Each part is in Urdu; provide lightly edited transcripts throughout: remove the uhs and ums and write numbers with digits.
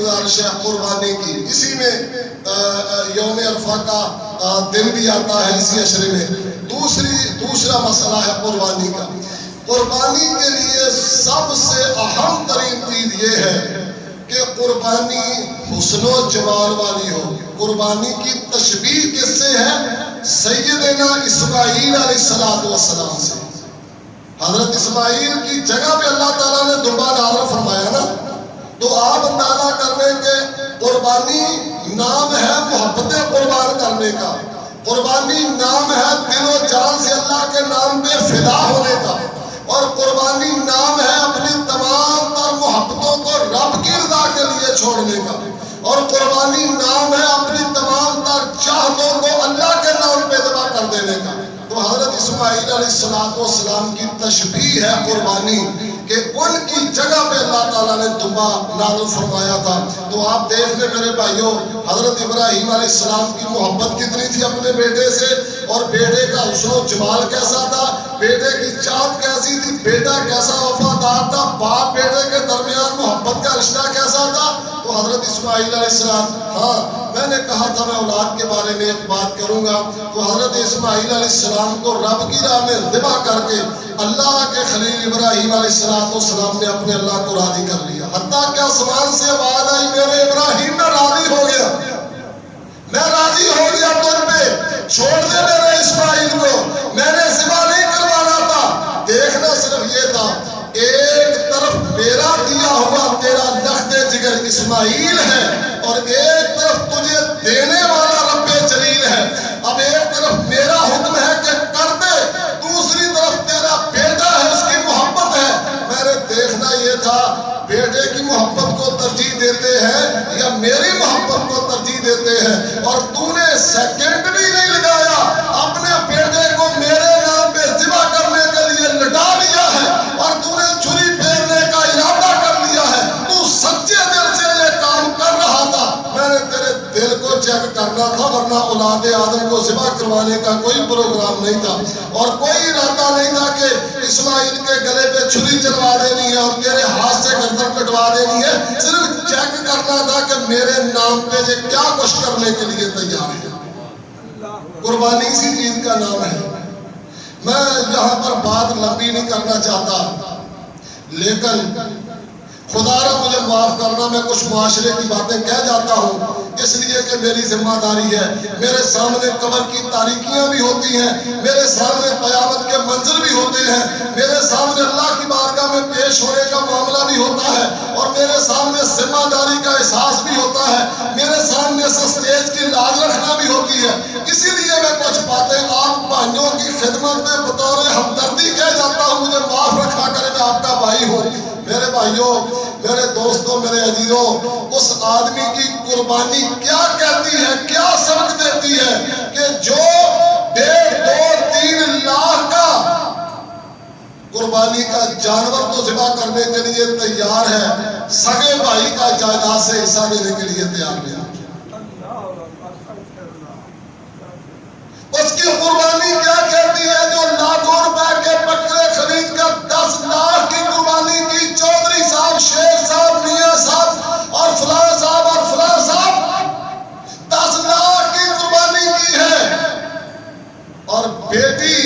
گزارش ہے قربانی کی. اسی میں یوم عرفہ کا دن بھی آتا ہے اسی عشرے میں. دوسرا مسئلہ ہے قربانی کا. قربانی کے لیے سب سے اہم ترین چیز یہ ہے کہ قربانی حسن و جمال والی ہو. قربانی کی تشبیہ کس سے ہے؟ سیدنا اسماعیل علیہ السلام سے. حضرت اسماعیل کی جگہ پہ اللہ تعالیٰ نے دمبا نازل فرمایا نا. تو آپ اندازہ کر لیں کہ قربانی نام ہے محبت قربان کرنے کا. قربانی نام ہے دل و جان سے اللہ کے نام پہ فدا ہونے کا. اور قربانی نام ہے اپنی تمام تر محبتوں کو رب کی رضا کے لیے چھوڑنے کا. اور قربانی نام ہے اپنی تمام تر چاہتوں کو اللہ کے نام پہ ذبح کر دینے کا. تو حضرت اسماعیل علیہ السلام کی تشبیہ ہے قربانی کہ ان کی جگہ پہ اللہ تعالیٰ نے دمبا نازل فرمایا تھا. تو آپ دیکھ لیں میرے بھائیوں، حضرت ابراہیم علیہ السلام کی محبت کتنی تھی اپنے بیٹے سے، اور بیٹے کا حسن و جمال کیسا تھا، بیٹے کی چاہت کیسی تھی، بیٹا کیسا وفادار تھا، باپ بیٹے کے درمیان محبت کا رشتہ کیسا تھا. تو حضرت اسماعیل علیہ السلام، ہاں میں نے کہا تھا میں اولاد کے بارے میں ایک بات کروں گا. تو حضرت اسماعیل علیہ السلام کو رب کی راہ میں ذبح کر کے اللہ کے خلیل ابراہیم علیہ السلام نے اپنے اللہ کو راضی کر لیا. حتیٰ کہ آسمان سے آواز آئی، میرے ابراہیم میں راضی ہو گیا، میں راضی ہو گیا تجھ پہ، چھوڑ دے میرے اسماعیل کو، میں نے ذبح نہیں کروانا تھا. دیکھنا صرف یہ تھا، ایک طرف میرا دیا ہوا تیرا لخت جگر اسماعیل ہے، اور ایک طرف تجھے دینے والا رب جلیل ہے. اب ایک طرف میرا حکم ہے کہ کر دے، دوسری طرف تیرا بیٹا ہے، اس کی محبت ہے. میں نے دیکھنا یہ تھا بیٹے کی محبت کو ترجیح دیتے ہیں یا میری محبت کو ترجیح دیتے ہیں. اور تو نے سیکنڈ بھی نہیں لگایا، اپنے بیٹے کو میرے نام پہ ذبح کرنے کے لیے لٹا دیا ہے، اور تو نے چھری پھیرنے کا ارادہ کر لیا ہے. تو سچے دل سے یہ کام کر رہا تھا. میں نے تیرے دل کو چیک کرنا تھا، ورنہ اولاد آدم کو ذبح کروانے کا کوئی پروگرام نہیں تھا، اور کوئی ارادہ نہیں تھا کہ اسماعیل کے گلے پہ چھری چلوا دینی ہے اور تیرے ہاتھ سے گردن کٹوا دینی ہے. صرف چیک کرنا تھا کہ میرے نام پہ یہ کیا کچھ کرنے کے لیے تیار ہے. قربانی اسی چیز کا نام ہے. میں یہاں پر بات لمبی نہیں کرنا چاہتا، لیکن خدا را مجھے معاف کرنا، میں کچھ معاشرے کی باتیں کہہ جاتا ہوں اس لیے کہ میری ذمہ داری ہے. میرے سامنے قبر کی تاریکیاں بھی ہوتی ہیں، میرے سامنے قیامت کے منظر بھی ہوتے ہیں، میرے سامنے اللہ کی بارگاہ میں پیش ہونے کا معاملہ بھی ہوتا ہے، اور میرے سامنے ذمہ داری کا احساس بھی ہوتا ہے، میرے سامنے اسٹیج کی لاج رکھنا بھی ہوتی ہے. اسی لیے میں کچھ باتیں آپ بھائیوں کی خدمت میں بطور ہمدردی کہہ جاتا ہوں. مجھے معاف رکھا کرے، میں آپ کا بھائی ہوں. میرے بھائیوں، میرے دوستوں، میرے عزیزوں، اس آدمی کی قربانی کیا کہتی ہے، کیا سبق دیتی ہے کہ جو 1.5-2-3 لاکھ کا قربانی کا جانور تو ذبح کرنے کے لیے تیار ہے، سگے بھائی کا جائیداد سے حصہ دینے کے لیے تیار نہیں. اس کی قربانی کیا کہتی ہے جو لاکھوں روپے کے بکرے خرید کر 10 لاکھ کی قربانی کی، چودھری صاحب، شیخ صاحب، میاں صاحب اور فلاں صاحب اور فلاں صاحب 10 لاکھ کی قربانی کی ہے. اور بیٹی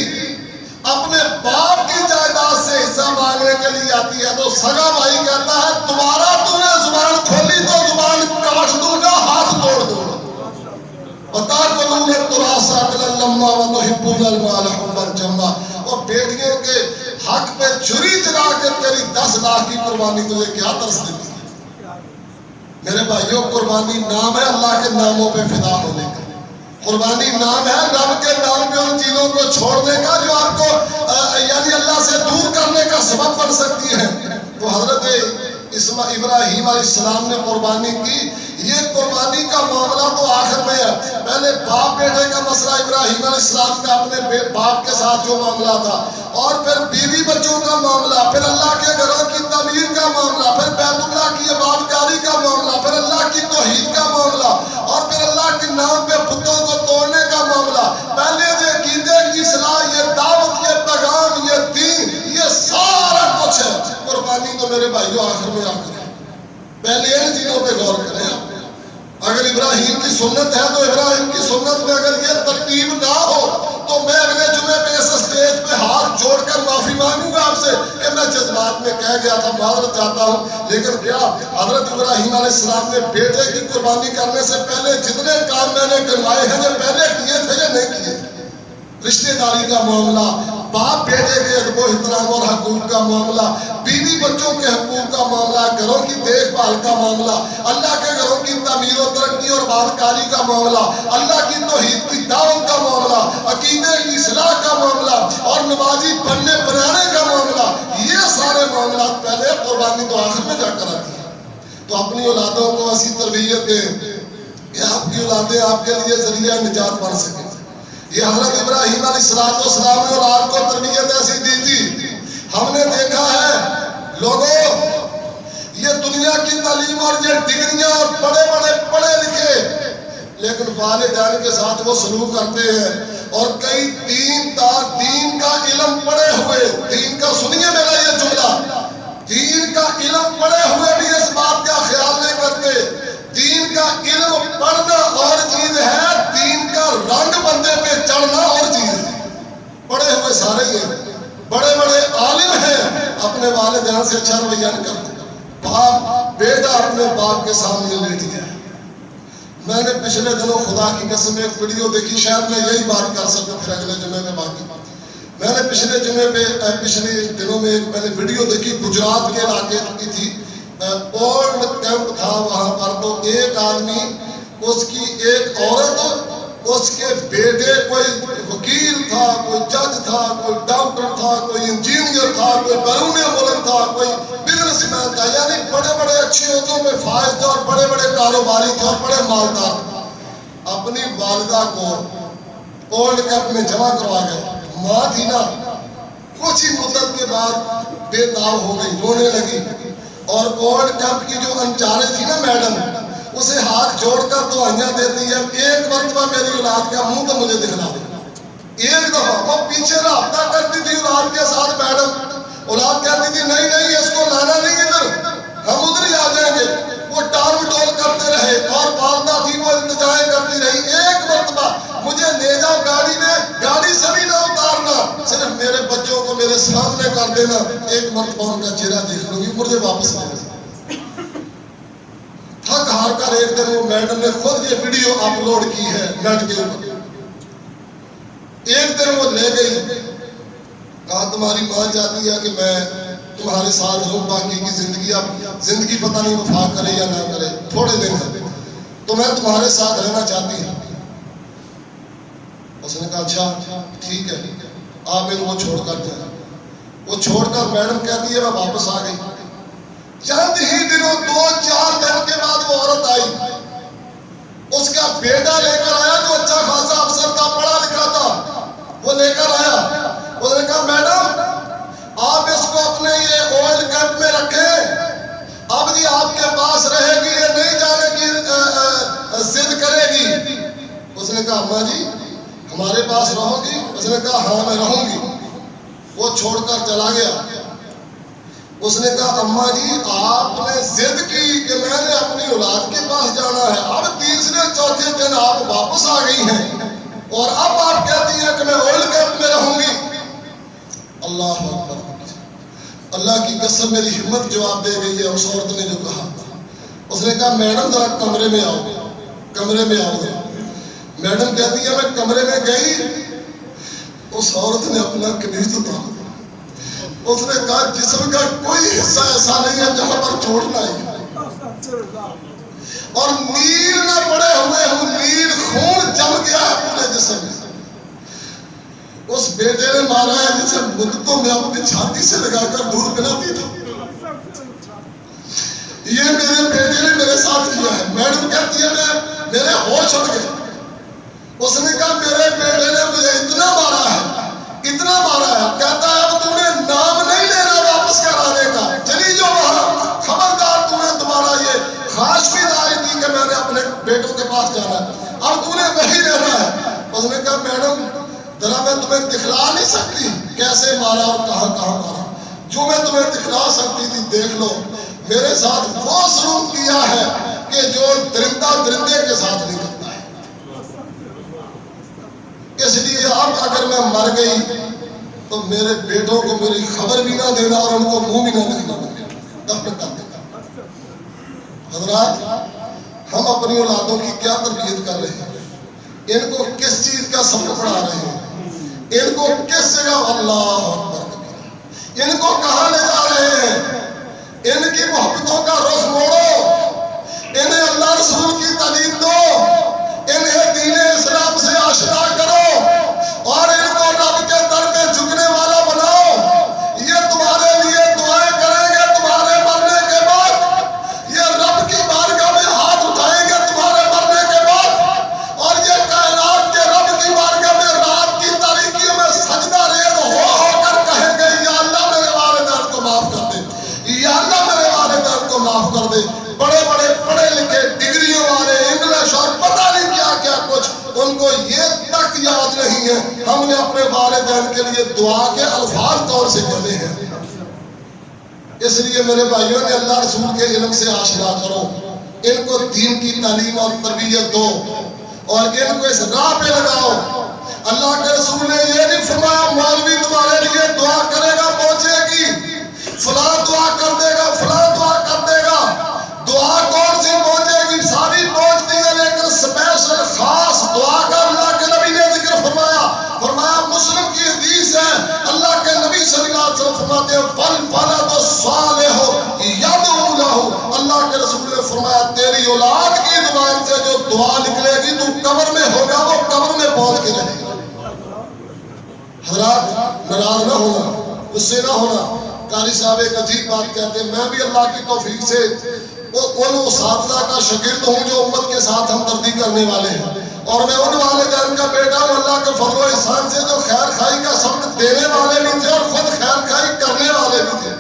اپنے باپ کی جائیداد سے حصہ مانگنے کے لیے آتی ہے تو سگا بھائی کہتا ہے تمہارا تم نے زبان کھولی تو زبان کاٹ دوں گا، ہاتھ توڑ دوں گا. وَتَأْكُلُونَ التُّرَاثَ أَكْلًا لَمًّا وَتُحِبُّونَ الْمَالَ حُبًّا جَمًّا. اور بیٹیوں کے حق پہ چھری چلا کے تیری 10 لاکھ کی قربانی تجھے کیا ترس دیتی ہے؟ میرے بھائیوں، قربانی نام ہے اللہ کے ناموں پہ فدا ہونے کا. قربانی نام ہے رب کے نام پہ ان چیزوں کو چھوڑنے کا جو آپ کو یعنی اللہ سے دور کرنے کا سبب بن سکتی ہے. تو حضرت ابراہیم علیہ السلام نے قربانی کی. یہ قربانی کا معاملہ تو آخر میں ہے. پہلے باپ بیٹے کا مسئلہ ابراہیم علیہ السلام کا اپنے باپ کے ساتھ جو معاملہ تھا، اور پھر بیوی بچوں کا معاملہ، پھر اللہ کے گھروں کی تعمیر کا معاملہ، پھر بیت اللہ کی عبادتگاری کا معاملہ، پھر اللہ کی توحید کا معاملہ، اور پھر اللہ کے نام پہ بتوں کو توڑنے کا معاملہ. پہلے یہ عقیدے کی اصلاح، یہ دعوت، یہ پیغام، یہ دین، یہ سارا کچھ ہے. قربانی تو میرے بھائیوں آخر میں آ کر ہے. پہلے پہلے ان چیزوں پہ غور کریں آپ۔ اگر ابراہیم کی سنت ہے تو ابراہیم کی سنت میں اگر یہ ترتیب نہ ہو تو میں اگلے جمعے پہ اس اسٹیج پہ ہاتھ جوڑ کر معافی مانگوں گا آپ سے کہ میں جذبات میں کہہ گیا تھا، معذرت چاہتا ہوں۔ لیکن کیا حضرت ابراہیم علیہ السلام نے بیٹے کی قربانی کرنے سے پہلے جتنے کام میں نے کروائے ہیں یہ پہلے کیے تھے یا نہیں کیے؟ رشتہ داری کا معاملہ، باپ بیٹے کے ادب و احترام اور حقوق کا معاملہ، بیوی بچوں کے حقوق کا معاملہ، گھروں کی دیکھ بھال کا معاملہ، اللہ کے گھروں کی تعمیر و ترقی اور آبادکاری کا معاملہ، اللہ کی توحید کی دعوت کا معاملہ، عقیدے کی اصلاح کا معاملہ اور نمازی بننے بنانے کا معاملہ، یہ سارے معاملات پہلے، قربانی تو آخر میں جا کر آتی ہے۔ تو اپنی اولادوں کو ایسی تربیت دیں کہ آپ کی اولادیں آپ کے لیے ذریعہ نجات بن سکیں۔ یہ حضرت ابراہیم علیہ السلام نے اولاد کو تربیت ایسی دی تھی۔ ہم نے دیکھا ہے لوگوں، یہ دنیا کی تعلیم اور یہ ڈگریاں اور بڑے بڑے پڑھے لکھے، لیکن والدین کے ساتھ وہ سلوک کرتے ہیں اور کئی دین کا علم پڑھے ہوئے، دین کا سنیے میرا یہ جملہ، دین کا علم پڑھے ہوئے بھی اس بات کا خیال نہیں کرتے۔ دین کا علم پڑھنا اور چیز ہے، دین کا رنگ بندے پہ چڑھنا اور چیز ہے۔ پڑھے ہوئے سارے ہی ہیں، بڑے بڑے عالم ہیں، اپنے والدین سے اچھا رویہ نہیں کرتے۔ باپ بیٹا اپنے باپ کے سامنے لیٹ گیا۔ میں نے پچھلے دنوں خدا کی قسم ایک ویڈیو دیکھی، شاید میں یہی بات کر سکوں پھر اگلے جمعے میں باقی۔ میں نے پچھلے دنوں میں میں نے ویڈیو دیکھی، گجرات کے علاقے کی تھی، اولڈ کیمپ تھا وہاں پر۔ تو ایک آدمی، اس کی ایک عورت، اس کے بیٹے، کوئی وکیل تھا، کوئی جج تھا، کوئی ڈاکٹر تھا، کوئی انجینئر تھا، کوئی بیرون ملک تھا، کوئی بزنس مین تھا، یعنی بڑے بڑے اچھے عہدوں میں فائز تھے اور بڑے بڑے کاروباری تھے اور بڑے مالدار تھے۔ اپنی والدہ کو اولڈ کیمپ میں جمع کروا گئے۔ ماں تھی نا، کچھ ہی مدت کے بعد بے تاب ہو گئی، رونے لگی، اور اولڈ کیمپ کی جو انچارج تھی نا میڈم، اسے ہاتھ جوڑ کر دعائیاں دیتی ہے، ایک مرتبہ میری اولاد کا منہ تو مجھے دکھلا دے۔ ایک دفعہ وہ پیچھے رابطہ کرتی تھی اولاد کے ساتھ میڈم، اولاد کہتی تھی نہیں نہیں اس کو لانا نہیں ادھر، ہم ادھر ہی آ جائیں گے۔ وہ ٹال مٹول کرتے رہے اور والدہ تھی وہ التجائیں کرتی رہی۔ ایک مرتبہ مجھے لے جاؤ گاڑی میں، گاڑی سے بھی نہ اتارنا، صرف میرے بچوں کو میرے سامنے کر دینا، ایک مرتبہ ان کا چہرہ دیکھ لوں گی، مجھے واپس لے جاؤ۔ تھک ہار کر ایک دن وہ میڈم نے خود یہ ویڈیو اپلوڈ کی ہے نیٹ کے اوپر۔ ایک دن وہ لے گئی، کہا تمہاری ماں چاہتی ہے کہ میں تمہارے ساتھ رہوں باقی کی زندگی، اب زندگی پتہ نہیں وفا کرے یا نہ کرے، تھوڑے دن ہے تو میں تمہارے ساتھ رہنا چاہتی ہوں۔ اس نے کہا اچھا ٹھیک ہے، آپ ان کو چھوڑ کر جائیں۔ وہ چھوڑ کر میڈم کہتی ہے میں واپس آ گئی۔ چند ہی دنوں، 2-4 دن کے بعد وہ عورت آئی، اس کا بیٹا لے کر آیا جو اچھا خاصا افسر تھا، پڑھا لکھا تھا، وہ لے کر آیا۔ اس نے کہا میڈم آپ اس کو اپنے یہ اولڈ کیمپ میں رکھیں، اب جی آپ کے پاس رہے گی، یہ نہیں جانے کی ضد کرے گی۔ اس نے کہا اماں جی ہمارے پاس رہو گی؟ اس نے کہا ہاں میں رہوں گی۔ وہ چھوڑ کر چلا گیا۔ اس نے کہا اماں جی آپ نے ضد کی کہ میں نے اپنی اولاد کے پاس جانا ہے، اب تیسرے چوتھے دن آپ واپس آ گئی ہیں اور اب آپ کہتی ہیں کہ میں اولڈ کیمپ میں رہوں گی۔ اللہ اکبر، اللہ کی قسم میری ہمت جواب دے گئی ہے اس عورت نے جو کہا۔ اس نے کہا میڈم ذرا کمرے میں آؤ، کمرے میں آؤ۔ میڈم کہتی ہے میں کمرے میں گئی، اس عورت نے اپنا قمیض اتارا۔ اس نے کہا جسم کا کوئی حصہ ایسا نہیں ہے جہاں پر چوٹ نہ آئی، اور نیل نہ پڑے ہوئے ہوں، نیل خون جم گیا ہے پورے جسم میں۔ اس بیٹے نے مارا ہے جسے مدتوں میں اپنی چھاتی سے لگا کر دور بناتی تھا۔ یہ میرے بیٹے نے میرے ساتھ کیا ہے۔ میڈم کہتی ہے میرے ہوش اڑ گئے۔ اس نے کہا میرے بیٹے نے مجھے اتنا مارا ہے، اتنا مارا ہے، کہتا ہے اب تم نے نام نہیں لینا واپس کرانے کا، چلی جو وہاں، خبردار تم نے دوبارہ یہ خواہش بھی داری تھی کہ میں نے اپنے بیٹوں کے پاس جانا ہے، اب تم نے وہی رہنا ہے۔ اس نے کہا میڈم ذرا میں تمہیں دکھلا نہیں سکتی کیسے مارا اور کہاں کہاں مارا، جو میں تمہیں دکھلا سکتی تھی دیکھ لو۔ میرے ساتھ وہ سلوک کیا ہے کہ جو درندہ درندے کے ساتھ نہیں کرتا ہے۔ اس لیے اب اگر میں مر گئی تو میرے بیٹوں کو میری خبر بھی نہ دینا اور ان کو منہ بھی نہ دکھنا، دفن کر دینا۔ حضرات، ہم اپنی اولادوں کی کیا تربیت کر رہے ہیں؟ ان کو کس چیز کا سبق پڑھا رہے ہیں؟ ان کو کس جگہ اللہ اکبر کبیرہ، ان کو کہاں لے جا رہے ہیں؟ ان کی محبتوں کا رخ موڑو، انہیں اللہ رسول کی تعلیم دو، انہیں دین اسلام سے آشنا کرو اور ان کو رب کے در پہ جھکنے والا بناؤ۔ یہ تمہارے لیے دعائیں کریں گے تمہارے مرنے کے بعد، یہ رب کی بارگاہ میں ہاتھ اٹھائیں گے تمہارے مرنے کے بعد، اور یہ کائنات کے رب کی بارگاہ میں رات کی تاریکیوں میں سجدہ ریز ہو کر کہیں گے یا اللہ میرے والدین کو معاف کر دے، یا اللہ میرے والدین کو معاف کر دے۔ بڑے بڑے پڑھے لکھے ڈگریوں والے انگلش اور پتہ نہیں کیا کیا کچھ، ان کو یہ تک یاد نہیں ہے ہم نے اپنے والدین کے لیے دعا کے الفاظ کون سے کہنے ہیں۔ اس لیے میرے بھائیوں نے اللہ رسول کے علم سے آشنا کرو، ان کو دین کی تعلیم اور تربیت دو اور ان کو اس راہ پہ لگاؤ۔ اللہ کے رسول نے یہ نہیں فرمایا مولوی تمہارے لیے دعا کرے گا پہنچے گی، فلاں دعا کر دے گا، فلاں دعا کر دے گا۔ دعا کون سی پہنچے گی؟ ساری پہنچتی ہے، لیکن اسپیشل خاص دعا کا اللہ کے نبی نے ذکر فرمایا۔ فرمایا مسلم کی حدیث ہے، اللہ کے نبی صلی اللہ علیہ وسلم فرماتے ہیں فَالْوَلَدُ الصَّالِحُ يَدْعُو لَهُ۔ اللہ کے رسول نے فرمایا تیری اولاد کی زبان سے جو دعا نکلے گی تو قبر میں ہوگا، وہ قبر میں پہنچ کے رہے گا۔ حضرات، ناراض نہ ہونا، غصے نہ ہونا۔ قاری صاحب ایک عجیب بات کہتے ہیں، میں بھی اللہ کی توفیق سے ان اساتذہ کا شاگرد ہوں جو امت کے ساتھ ہمدردی کرنے والے ہیں، اور میں ان والدین کا بیٹا ہوں اللہ کے فضل و احسان سے جو خیر خائی کا سبق دینے والے بھی تھے اور خود خیر خائی کرنے والے بھی تھے۔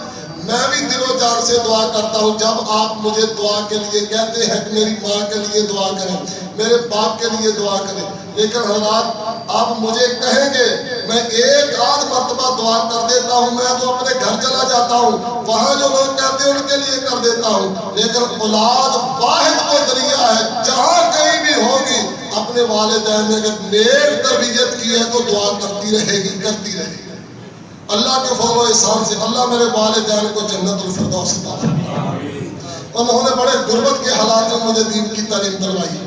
میں بھی دل و جان سے دعا کرتا ہوں جب آپ مجھے دعا کے لیے کہتے ہیں کہ میری ماں کے لیے دعا کریں، میرے باپ کے لیے دعا کریں، لیکن حضرات آپ مجھے کہیں گے میں ایک آدھ مرتبہ دعا کر دیتا ہوں، میں تو اپنے گھر چلا جاتا ہوں، وہاں جو لوگ کہتے ہیں ان کے لیے کر دیتا ہوں، لیکن اولاد واحد وہ ذریعہ ہے جہاں کہیں بھی ہوگی اپنے والدین نے اگر نیک تربیت کی ہے تو دعا کرتی رہے گی، کرتی رہے گی۔ اللہ کے فضل و احسان سے اللہ میرے والدین کو جنت الفردوس عطا فرمائے۔ انہوں نے بڑے غربت کے حالات میں مجھے دین کی تعلیم دلوائی،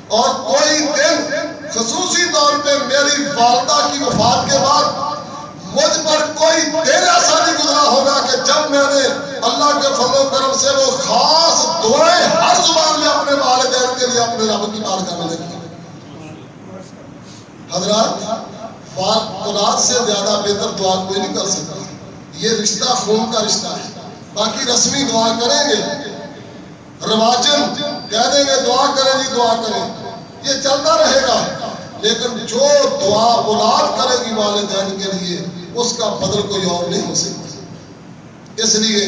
اور کوئی دن خصوصی طور پہ میری والدہ کی وفات کے بعد مجھ پر کوئی دن ایسا نہیں گزرا ہوگا کہ جب میں نے اللہ کے فضل و کرم سے وہ خاص دعائیں ہر زبان میں اپنے والدین کے لیے اپنے رب کی بارگاہ میں لگی۔ حضرات، اولاد سے زیادہ بہتر دعا کوئی نہیں کر سکتا، یہ رشتہ خون کا رشتہ ہے۔ باقی رسمی دعا کریں گے، رواجن کہہ دیں گے دعا کریں جی دعا کریں، یہ چلتا رہے گا، لیکن جو دعا اولاد کرے گی والدین کے لیے اس کا بدل کوئی اور نہیں ہو سکتا۔ اس لیے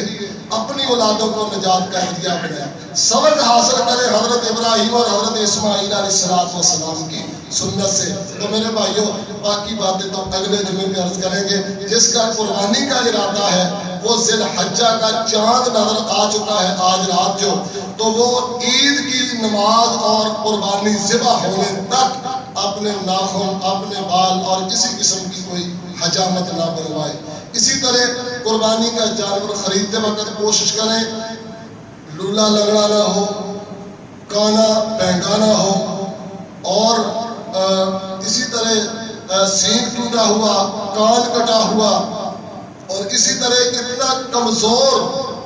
اپنی اولادوں کو نجات کا ہدیہ بنائیں، سبق حاصل کریں حضرت ابراہیم اور حضرت اسماعیل علیہ السلام کی سنت سے۔ تو میرے بھائیوں باقی باتیں تو اگلے جمعے میں عرض کریں گے۔ جس کا قربانی کا ارادہ ہے وہ ذی الحجہ کا چاند نظر آ چکا ہے آج رات جو، تو وہ عید کی نماز اور قربانی ذبح ہونے تک اپنے ناخن، اپنے بال اور کسی قسم کی کوئی حجامت نہ بنوائے۔ اسی طرح قربانی کا جانور خریدتے وقت کوشش کریں لولا لگڑا نہ ہو، کانا بہنگا نہ ہو، اور اسی طرح سینگ ٹوٹا ہوا، کان کٹا ہوا، اور اسی طرح اتنا کمزور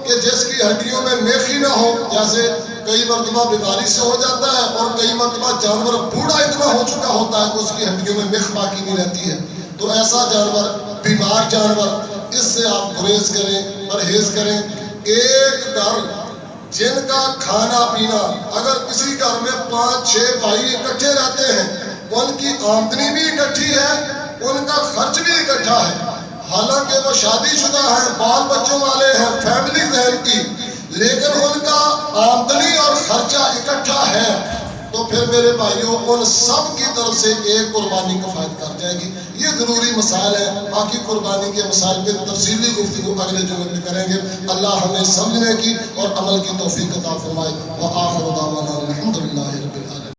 کہ جس کی ہڈیوں میں میخی نہ ہو، جیسے کئی مرتبہ بیماری سے ہو جاتا ہے اور کئی مرتبہ جانور بوڑھا اتنا ہو چکا ہوتا ہے کہ اس کی ہڈیوں میں میخ باقی نہیں رہتی ہے، تو ایسا جانور، بیمار جانور، اس سے آپ گریز کریں، پرہیز کریں۔ ایک گھر جن کا کھانا پینا، اگر کسی گھر میں 5-6 بھائی اکٹھے رہتے ہیں، ان کی آمدنی بھی اکٹھی ہے، ان کا خرچ بھی اکٹھا ہے، حالانکہ وہ شادی شدہ ہیں، بال بچوں والے ہیں، فیملی ہے ان کی، لیکن ان کا آمدنی اور خرچہ اکٹھا ہے، تو پھر میرے بھائیوں ان سب کی طرف سے ایک قربانی کفایت کر جائے گی. یہ ضروری مسائل ہے. باقی قربانی کے مسائل پہ تفصیلی گفتگو اگلے جمعے میں کریں گے. اللہ ہمیں سمجھنے کی اور عمل کی توفیق عطا فرمائے. وآخر دعوانا الحمدللہ.